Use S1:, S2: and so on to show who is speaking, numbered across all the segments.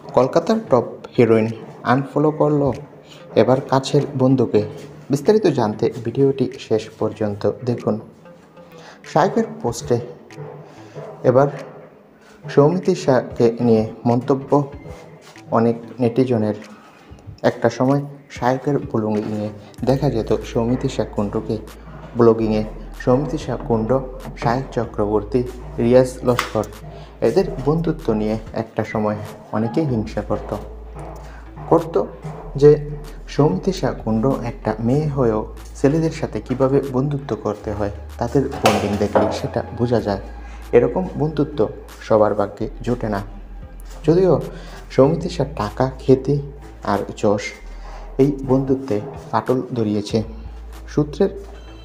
S1: কলকাতার top heroine unfollow করল এবার কাছের বন্ধুকে। বিস্তারিত জানতে ভিডিওটি শেষ পর্যন্ত দেখুন। শাইকের পোস্টে এবার সৌমিত্রিষাকে নিয়ে মন্তব্য অনেক নেটিজনের। একটা সময় শাইকের ব্লগিংয়ে দেখা যেত সৌমিত্রিষা কুণ্ডুকে। সৌমিত্রিষা কুণ্ড, শাইক চক্রবর্তী, রিয়াজ লস্কর এদের বন্ধুত্ব নিয়ে একটা সময় অনেকেই হিংসা করত যে সৌমিত্রিষা কুণ্ড একটা মেয়ে হয়েও ছেলেদের সাথে কিভাবে বন্ধুত্ব করতে হয়, তাদের বন্ডিং দেখলে সেটা বোঝা যায়। এরকম বন্ধুত্ব সবার ভাগ্যে জোটে না। যদিও সৌমিত্রিষার টাকা, খ্যাতি আর যশ এই বন্ধুত্বে ফাটল ধরিয়েছে। সূত্রের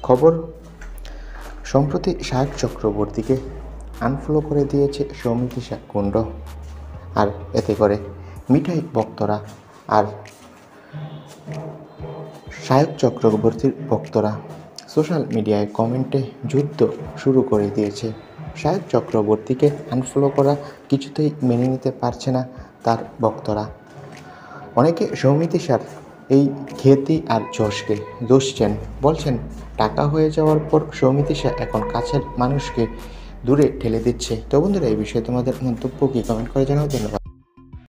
S1: খবর, সম্প্রতি শাইক চক্রবর্তীকে আনফলো করে দিয়েছে সৌমিত্রিষা কুণ্ড। আর এতে করে মিঠাই ভক্তরা আর শাইক চক্রবর্তীর ভক্তরা সোশ্যাল মিডিয়ায় কমেন্টে যুদ্ধ শুরু করে দিয়েছে। শাইক চক্রবর্তীকে আনফলো করা কিছুতেই মেনে নিতে পারছে না তার ভক্তরা। অনেকে সৌমিত্রিষার এই খ্যাতি আর যশকে দোষছেন, বলছেন টাকা হয়ে যাওয়ার পর সৌমিত্রিষা এখন কাছের মানুষকে দূরে ঠেলে দিচ্ছে। তো বন্ধুরা, এই বিষয়ে তোমাদের মন্তব্য কি কমেন্ট করে জানাও। ধন্যবাদ।